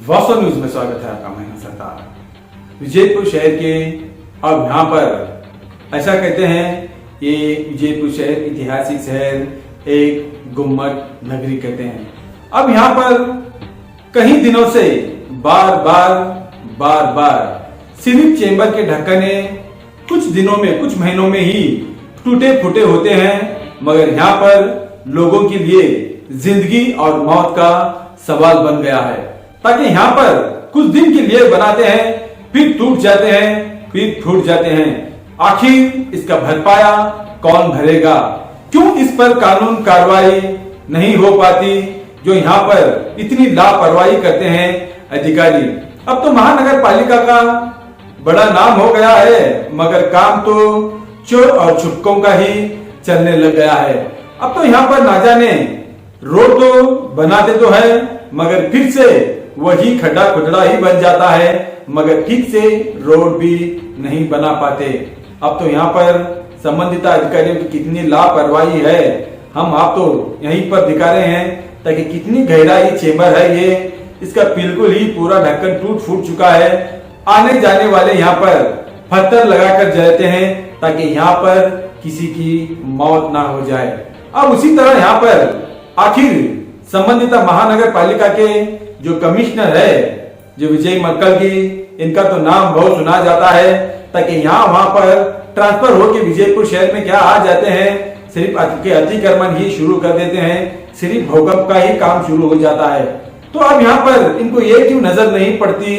वास्तव न्यूज में स्वागत है आपका। मैं सरदार विजयपुर शहर के अब यहाँ पर ऐसा कहते हैं ये विजयपुर शहर ऐतिहासिक शहर एक गुम्मट नगरी कहते हैं। अब यहाँ पर कई दिनों से बार बार सिर्फ चेंबर के ढक्कने कुछ दिनों में कुछ महीनों में ही टूटे फूटे होते हैं, मगर यहाँ पर लोगों के लिए जिंदगी और मौत का सवाल बन गया है। ताकि यहाँ पर कुछ दिन के लिए बनाते हैं, फिर टूट जाते हैं, फिर फूट जाते हैं। आखिर इसका भरपाया कौन भरेगा? क्यों इस पर कानून कार्रवाई नहीं हो पाती? जो यहाँ पर इतनी लापरवाही करते हैं अधिकारी। अब तो महानगर पालिका का बड़ा नाम हो गया है, मगर काम तो चोर और छुपकों का ही चलने लग गया है। अब तो यहाँ पर ना जाने रोड तो बनाते तो है, मगर फिर से वही खड्डा खुदड़ा ही बन जाता है, मगर ठीक से रोड भी नहीं बना पाते। अब तो यहाँ पर संबंधित अधिकारियों की कितनी लापरवाही है, हम आप तो यहीं पर दिखा रहे हैं ताकि कितनी गहराई चेंबर है ये। इसका बिल्कुल ही पूरा ढक्कन टूट फूट चुका है। आने जाने वाले यहाँ पर पत्थर लगाकर जलाते हैं ताकि यहाँ पर किसी की मौत ना हो जाए। अब उसी तरह यहाँ पर आखिर संबंधित महानगर पालिका के जो कमिश्नर है, जो विजय मक्कल की, इनका तो नाम बहुत सुना जाता है ताकि यहाँ वहां पर ट्रांसफर होकर विजयपुर शहर में क्या आ जाते हैं, सिर्फ अतिक्रमण ही शुरू कर देते हैं, सिर्फ भूकंप का ही काम शुरू हो जाता है। तो अब यहाँ पर इनको ये क्यों नजर नहीं पड़ती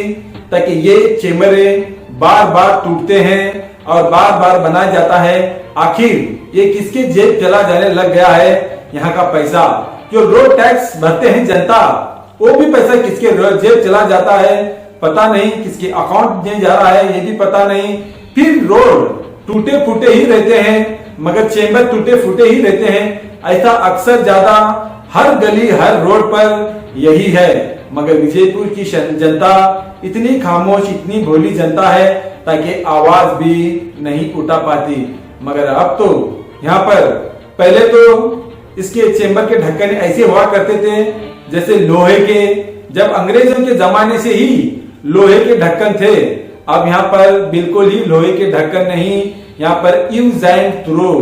ताकि ये चेम्बरें बार बार टूटते हैं और बार बार बनाया जाता है। आखिर ये किसके जेब चला जाने लग गया है यहाँ का पैसा? जो रोड टैक्स भरते हैं जनता, वो भी पैसा किसके जेब चला जाता है पता नहीं, किसके अकाउंट में जा रहा है ये भी पता नहीं। फिर रोड टूटे फूटे ही रहते हैं, मगर चेंबर टूटे फूटे ही रहते हैं। ऐसा अक्सर ज्यादा हर गली हर रोड पर यही है, मगर विजयपुर की जनता इतनी खामोश, इतनी भोली जनता है ताकि आवाज भी नहीं उठा पाती। मगर अब तो यहाँ पर पहले तो इसके चेंबर के ढक्कन ऐसे हुआ करते थे जैसे लोहे के, जब अंग्रेजों के जमाने से ही लोहे के ढक्कन थे। अब यहाँ पर बिल्कुल ही लोहे के ढक्कन नहीं, यहाँ पर यूज एंड थ्रो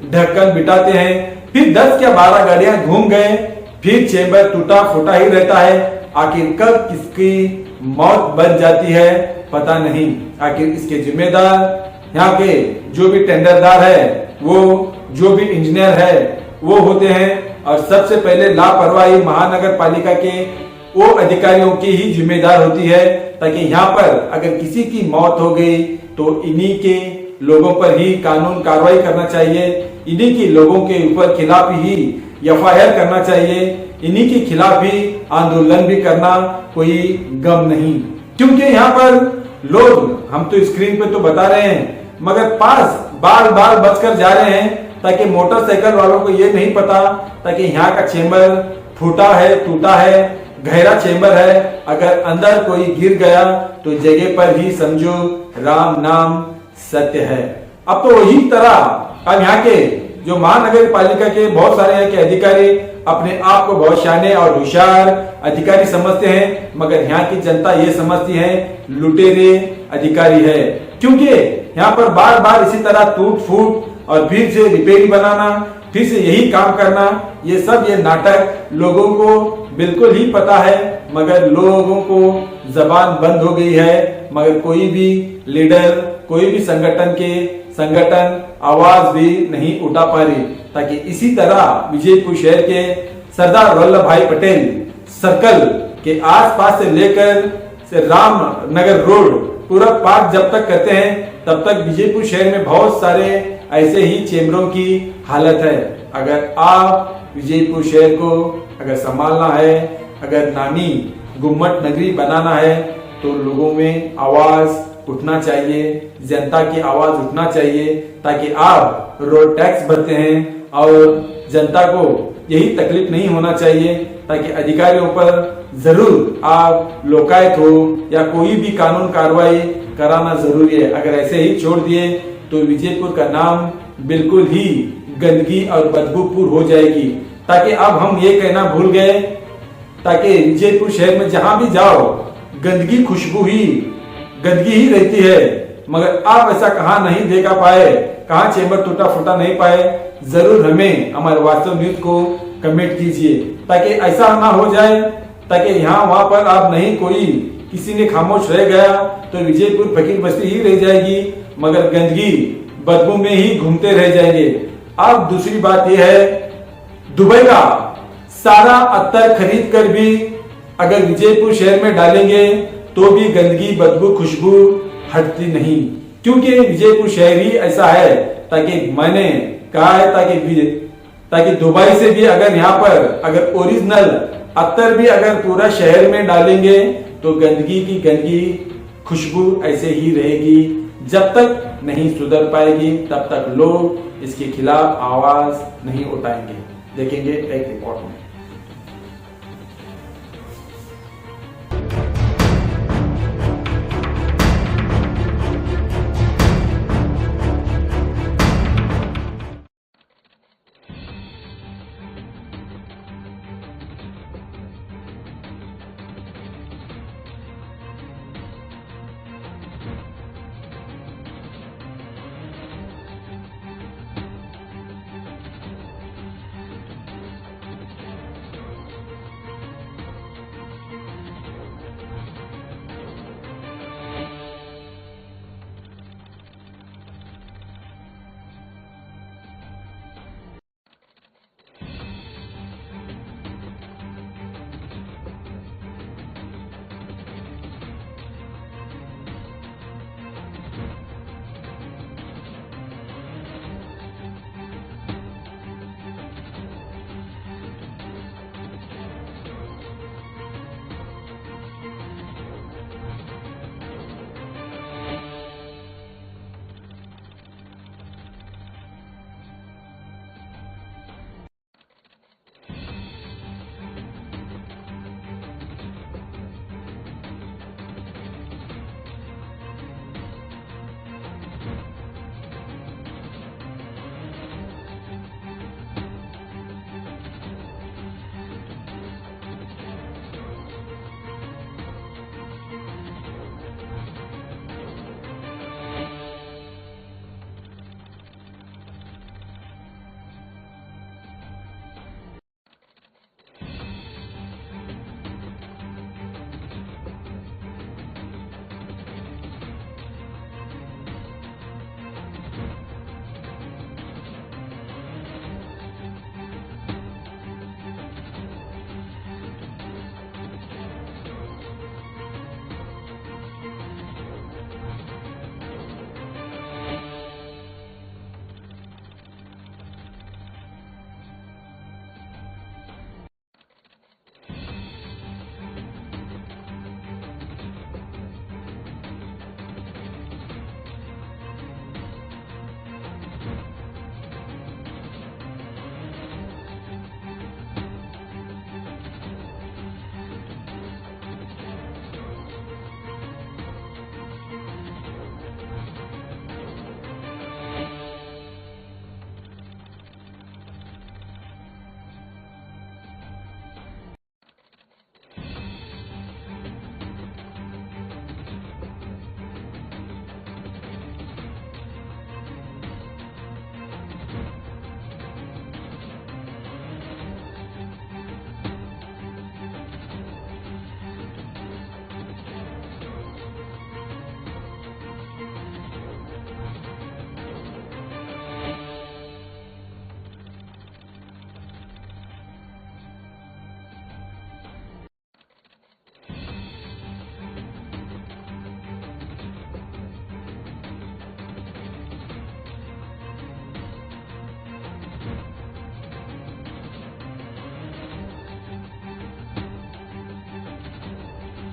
ढक्कन बिठाते हैं। फिर 10 या 12 गाड़ियां घूम गए, फिर चेंबर टूटा फूटा ही रहता है। आखिर कब किसकी मौत बन जाती है पता नहीं। आखिर इसके जिम्मेदार यहाँ के जो भी टेंडरदार है, वो जो भी इंजीनियर है वो होते हैं, और सबसे पहले लापरवाही महानगर पालिका के वो अधिकारियों की ही जिम्मेदार होती है। ताकि यहाँ पर अगर किसी की मौत हो गई तो इन्हीं के लोगों पर ही कानून कार्रवाई करना चाहिए, इन्हीं के लोगों के ऊपर खिलाफ ही एफआईआर करना चाहिए, इन्हीं के खिलाफ ही आंदोलन भी करना कोई गम नहीं। क्योंकि यहाँ पर लोग, हम तो स्क्रीन पे तो बता रहे हैं, मगर पास बार बार बचकर जा रहे हैं ताकि मोटरसाइकिल वालों को ये नहीं पता ताकि यहाँ का चेंबर फूटा है, टूटा है, गहरा चेंबर है। अगर अंदर कोई गिर गया तो जगह पर ही समझो राम नाम सत्य है। अब तो वही तरह अब यहाँ के जो महानगर पालिका के बहुत सारे यहाँ के अधिकारी अपने आप को बहुत शाने और होशियार अधिकारी समझते हैं, मगर यहाँ की जनता ये समझती है लुटेरे अधिकारी है। क्योंकि यहाँ पर बार बार इसी तरह टूट फूट और फिर से रिपेयरिंग बनाना, फिर से यही काम करना, ये सब ये नाटक लोगों को बिल्कुल ही पता है, मगर लोगों को जबान बंद हो गई है। मगर कोई भी लीडर, कोई भी संगठन आवाज भी नहीं उठा पा रही। ताकि इसी तरह विजयपुर शहर के सरदार वल्लभ भाई पटेल सर्कल के आसपास से लेकर रामनगर रोड पूरा पार्क जब तक करते हैं तब तक विजयपुर शहर में बहुत सारे ऐसे ही चेंबरों की हालत है। अगर आप विजयपुर शहर को अगर संभालना है, अगर नामी गुम्मट नगरी बनाना है, तो लोगों में आवाज उठना चाहिए, जनता की आवाज उठना चाहिए। ताकि आप रोड टैक्स भरते हैं और जनता को यही तकलीफ नहीं होना चाहिए, ताकि अधिकारियों पर जरूर आप लोकायत हो या कोई भी कानून कार्रवाई कराना जरूरी है। अगर ऐसे ही छोड़ दिए तो विजयपुर का नाम बिल्कुल ही गंदगी और बदबूपूर हो जाएगी। ताकि अब हम ये कहना भूल गए, ताकि विजयपुर शहर में जहां भी जाओ गंदगी खुशबू ही गंदगी ही रहती है। मगर आप ऐसा कहाँ नहीं देखा पाए, कहाँ चेंबर टूटा फूटा नहीं पाए, जरूर हमें हमारे वास्तव न्यूज को कमेंट कीजिए ताकि ऐसा ना हो जाए, ताकि यहाँ वहां पर आप नहीं कोई किसी ने खामोश रह गया तो विजयपुर फकीर बस्ती ही रह जाएगी, मगर गंदगी बदबू में ही घूमते रह जाएंगे। अब दूसरी बात यह है, दुबई का सारा अत्तर खरीद कर भी अगर विजयपुर शहर में डालेंगे तो भी गंदगी बदबू खुशबू हटती नहीं, क्योंकि विजयपुर शहर ही ऐसा है। ताकि मैंने कहा है ताकि दुबई से भी अगर यहाँ पर अगर ओरिजिनल अत्तर भी अगर पूरा शहर में डालेंगे तो गंदगी की गंदगी खुशबू ऐसे ही रहेगी। जब तक नहीं सुधर पाएगी तब तक लोग इसके खिलाफ आवाज नहीं उठाएंगे। देखेंगे एक रिपोर्ट में।